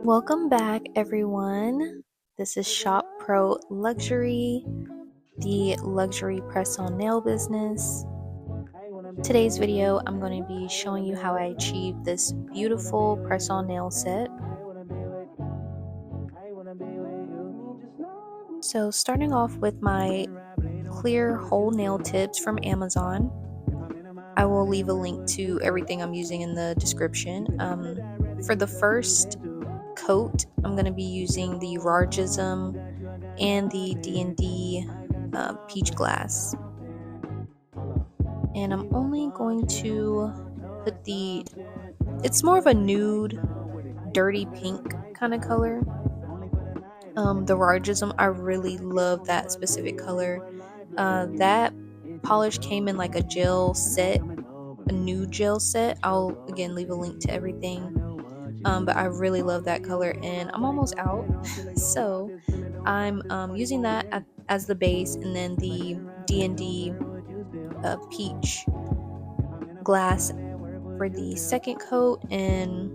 Welcome back, everyone. This is Shop Pro Luxury, the luxury press on nail business. Today's video, I'm going to be showing you how I achieved this beautiful press on nail set. So, starting off with my clear whole nail tips from Amazon. I will leave a link to everything I'm using in the description. For the first coat, I'm going to be using the Rargism and the D&D Peach Glass. And I'm only going to put it's more of a nude, dirty pink kind of color. The Rargism, I really love that specific color. That polish came in like a gel set, a nude gel set. I'll again leave a link to everything. But I really love that color and I'm almost out. So I'm using that as the base, and then the D&D peach glass for the second coat, and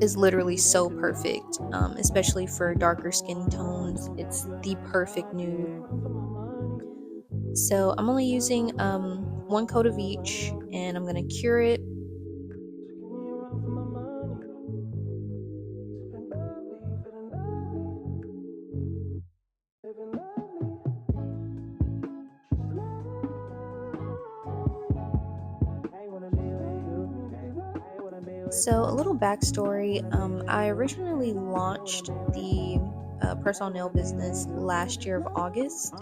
is literally so perfect, especially for darker skin tones. It's the perfect nude. So I'm only using one coat of each, and I'm going to cure it. So a little backstory, I originally launched the personal nail business last year of August,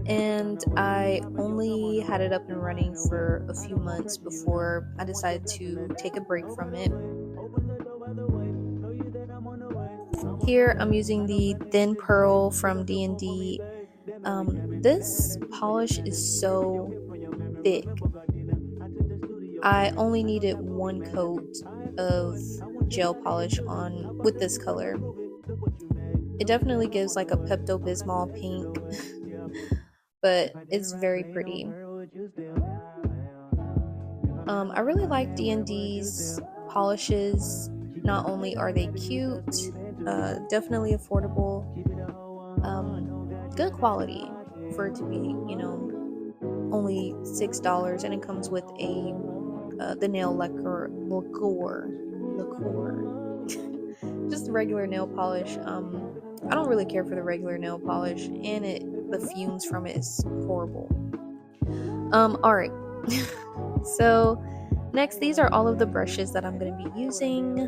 and I only had it up and running for a few months before I decided to take a break from it. Here I'm using the Thin Pearl from D&D. This polish is so thick. I only needed one coat of gel polish on with this color. It definitely gives like a Pepto-Bismol pink, but it's very pretty. I really like D&D's polishes. Not only are they cute, definitely affordable, good quality for it to be, only $6, and it comes with the nail liqueur, just regular nail polish. I don't really care for the regular nail polish, and the fumes from it is horrible. All right. So next, these are all of the brushes that I'm going to be using.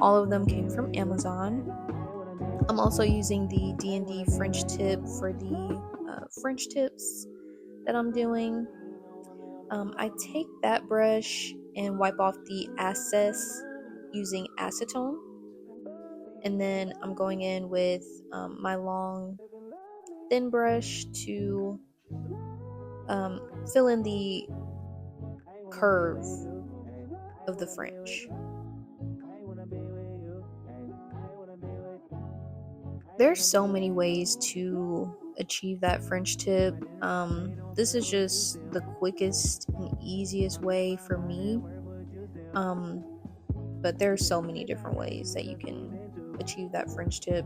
All of them came from Amazon. I'm also using the D&D French tip for the French tips that I'm doing. I take that brush and wipe off the excess using acetone, and then I'm going in with my long thin brush to fill in the curve of the French. There's so many ways to achieve that French tip. This is just the quickest and easiest way for me. But there's so many different ways that you can achieve that French tip.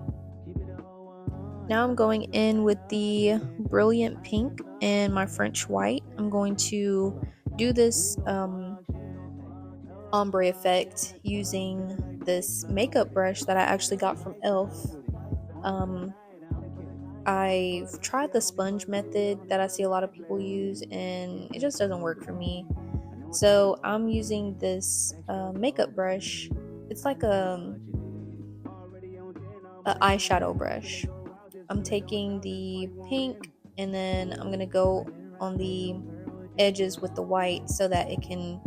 Now I'm going in with the Brilliant Pink and my French White. I'm going to do this ombre effect using this makeup brush that I actually got from e.l.f. I've tried the sponge method that I see a lot of people use, and it just doesn't work for me. So I'm using this makeup brush. It's like a eyeshadow brush. I'm taking the pink, and then I'm gonna go on the edges with the white so that it can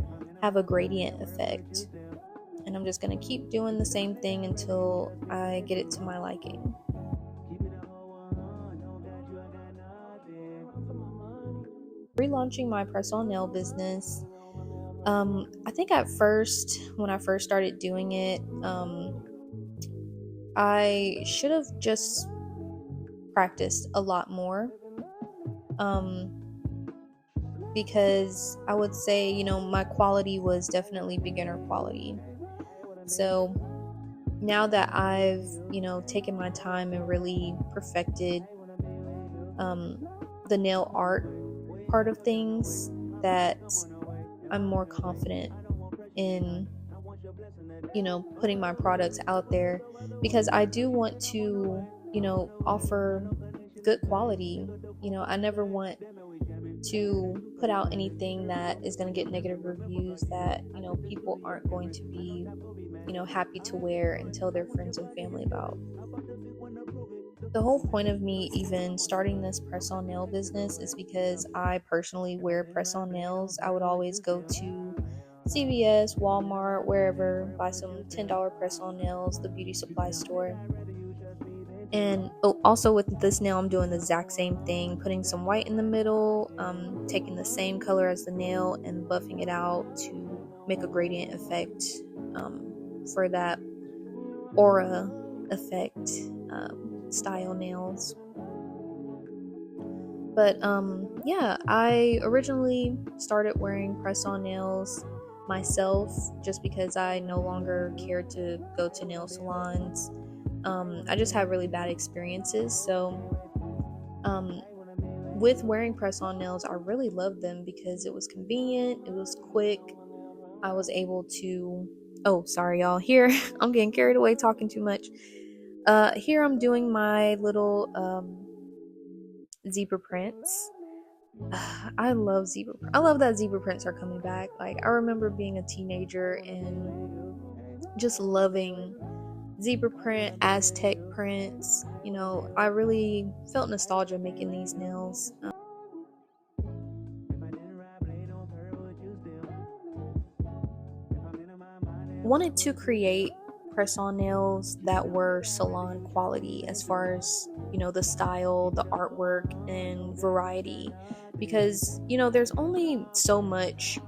have a gradient effect. And I'm just gonna keep doing the same thing until I get it to my liking. Relaunching my press-on nail business. I think at first, when I first started doing it, I should have just practiced a lot more. Because I would say, my quality was definitely beginner quality. So now that I've, taken my time and really perfected um, the nail art part of things, that I'm more confident in, putting my products out there, because I do want to, offer good quality. I never want to put out anything that is going to get negative reviews that, people aren't going to be, happy to wear and tell their friends and family about. The whole point of me even starting this press on nail business is because I personally wear press on nails. I would always go to CVS, Walmart, wherever, buy some $10 press on nails, the beauty supply store. And also with this nail, I'm doing the exact same thing, putting some white in the middle, taking the same color as the nail and buffing it out to make a gradient effect, for that aura effect, style nails. But yeah, I originally started wearing press on nails myself just because I no longer cared to go to nail salons. I just had really bad experiences. So um, with wearing press on nails, I really loved them because it was convenient, it was quick. I was able to. Oh, sorry, y'all. Here, I'm getting carried away talking too much. Here I'm doing my little zebra prints. I love zebra. I love that zebra prints are coming back. Like, I remember being a teenager and just loving zebra print, Aztec prints. I really felt nostalgia making these nails. Wanted to create press on nails that were salon quality as far as, the style, the artwork, and variety, because, there's only so much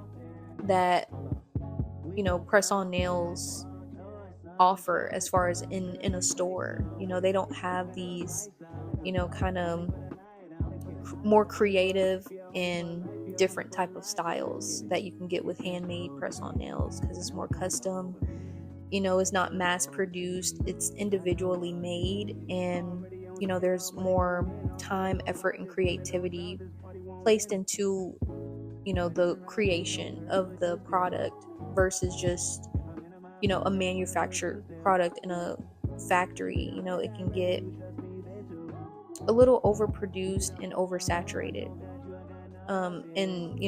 that, press on nails offer as far as in a store. They don't have these, kind of more creative and different type of styles that you can get with handmade press on nails, because it's more custom. It's not mass produced, it's individually made, and there's more time, effort, and creativity placed into, the creation of the product versus just, a manufactured product in a factory. It can get a little overproduced and oversaturated, and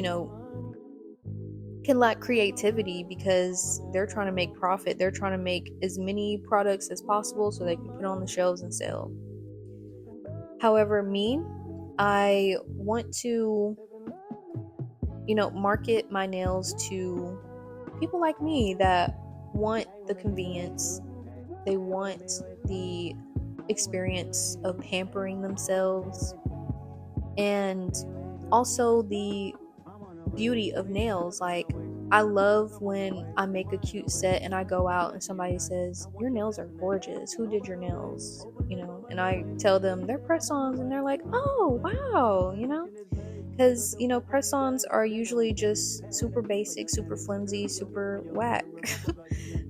can lack creativity because they're trying to make profit. They're trying to make as many products as possible so they can put on the shelves and sell. However, me, I want to, market my nails to people like me that want the convenience. They want the experience of pampering themselves, and also the beauty of nails. Like, I love when I make a cute set and I go out and somebody says, "Your nails are gorgeous. Who did your nails?" And I tell them they're press-ons, and they're like, "Oh, wow," because press-ons are usually just super basic, super flimsy, super whack.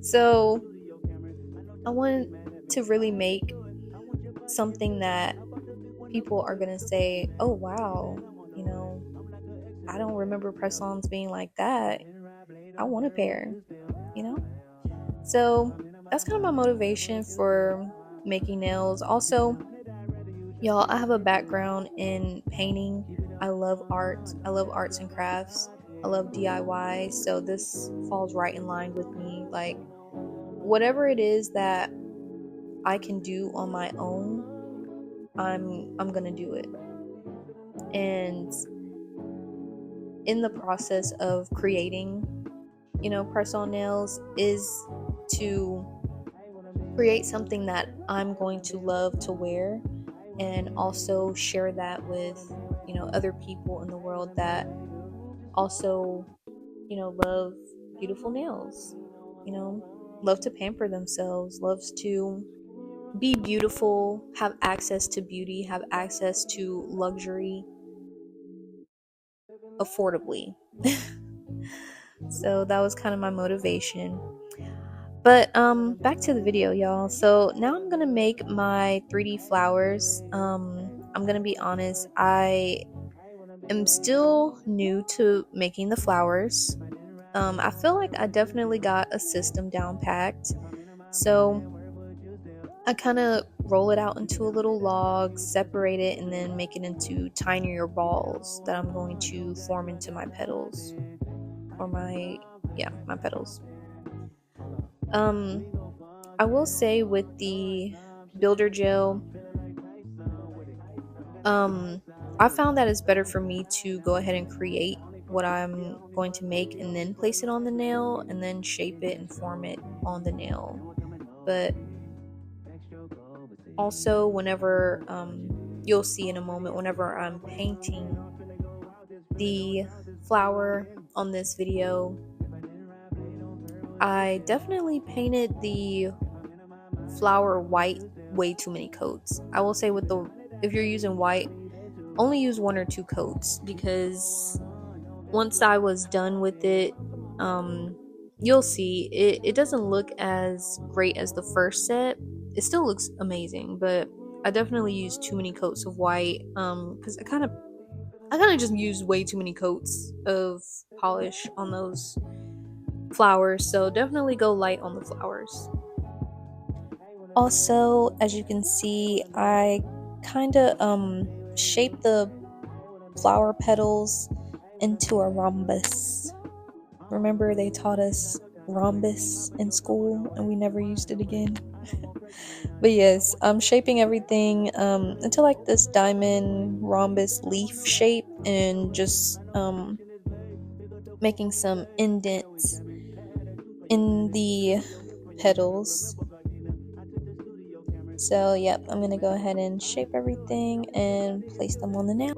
So I want to really make something that people are gonna say, "Oh, wow, you know I don't remember press-ons being like that. I want a pair," you know? So that's kind of my motivation for making nails. Also, y'all, I have a background in painting. I love art. I love arts and crafts. I love DIY. So this falls right in line with me. Like, whatever it is that I can do on my own, I'm gonna do it. And in the process of creating, press on nails, is to create something that I'm going to love to wear, and also share that with, other people in the world that also, love beautiful nails, love to pamper themselves, loves to be beautiful, have access to beauty, have access to luxury affordably. So that was kind of my motivation. But back to the video, y'all. So now I'm gonna make my 3D flowers. I'm gonna be honest, I am still new to making the flowers. I feel like I definitely got a system down packed. So I kind of roll it out into a little log, separate it, and then make it into tinier balls that I'm going to form into my petals. Or my petals. Um, I will say with the builder gel, um, I found that it's better for me to go ahead and create what I'm going to make and then place it on the nail and then shape it and form it on the nail. But also, whenever you'll see in a moment, whenever I'm painting the flower on this video, I definitely painted the flower white way too many coats. I will say if you're using white, only use 1 or 2 coats, because once I was done with it, you'll see it doesn't look as great as the first set. It still looks amazing, but I definitely used too many coats of white, because I kind of just used way too many coats of polish on those flowers. So definitely go light on the flowers. Also, as you can see, I kind of shaped the flower petals into a rhombus. Remember, they taught us rhombus in school and we never used it again. But yes, I'm shaping everything into like this diamond rhombus leaf shape, and just making some indents in the petals. So yep, I'm gonna go ahead and shape everything and place them on the nail.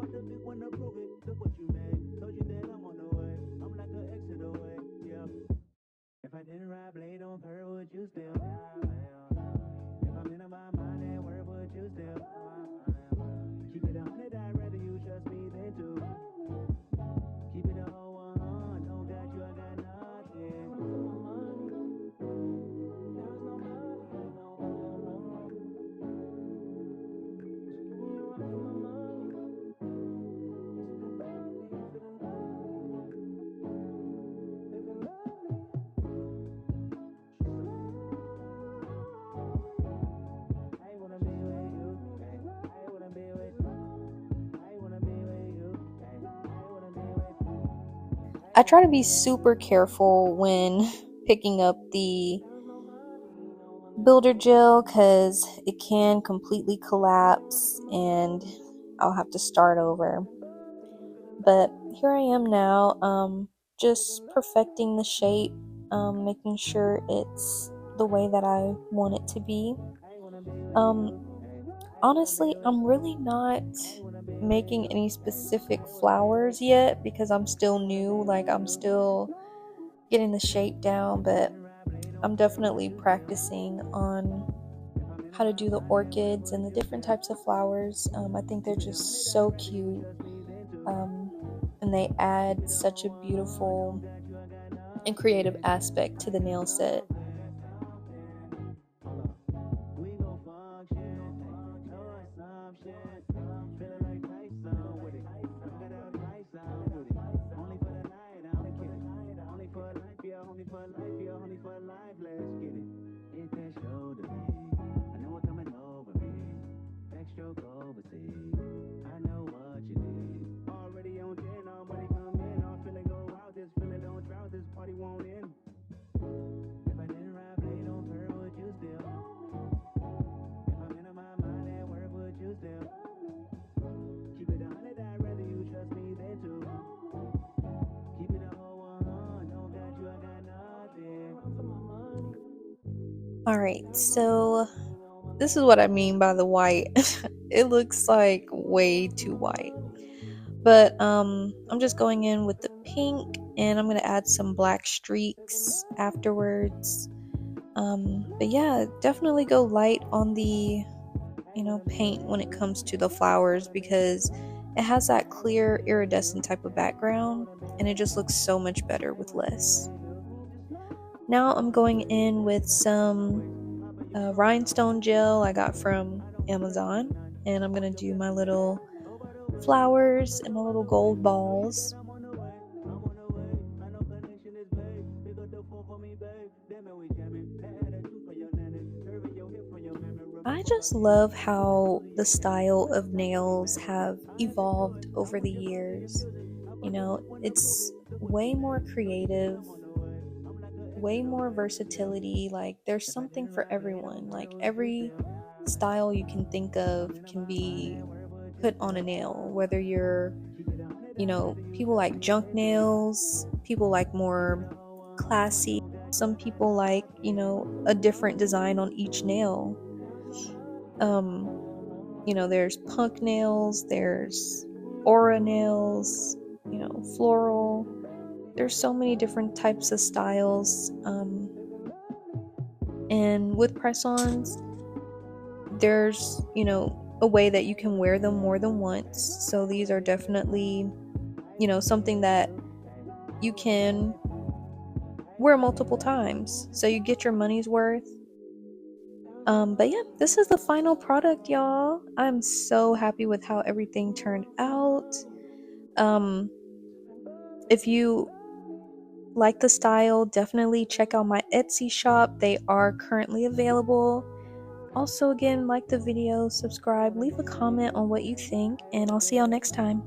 I try to be super careful when picking up the builder gel, because it can completely collapse and I'll have to start over. But here I am now, just perfecting the shape, making sure it's the way that I want it to be. Honestly, I'm really not making any specific flowers yet because I'm still new. Like, I'm still getting the shape down, but I'm definitely practicing on how to do the orchids and the different types of flowers. I think they're just so cute, and they add such a beautiful and creative aspect to the nail set. Alright, so this is what I mean by the white. It looks like way too white. But I'm just going in with the pink, and I'm going to add some black streaks afterwards. But yeah, definitely go light on the paint when it comes to the flowers, because it has that clear iridescent type of background and it just looks so much better with less. Now I'm going in with some rhinestone gel I got from Amazon, and I'm gonna do my little flowers and my little gold balls. I just love how the style of nails have evolved over the years. You know, it's way more creative, way more versatility. Like, there's something for everyone. Like, every style you can think of can be put on a nail, whether you're, people like junk nails, people like more classy, some people like, a different design on each nail. Um, there's punk nails, there's aura nails, floral. There's so many different types of styles. And with press-ons, there's, a way that you can wear them more than once. So these are definitely, something that you can wear multiple times. So you get your money's worth. But yeah, this is the final product, y'all. I'm so happy with how everything turned out. Um, if you like the style, definitely check out my Etsy shop. They are currently available. Also, again, like the video, subscribe, leave a comment on what you think, and I'll see y'all next time.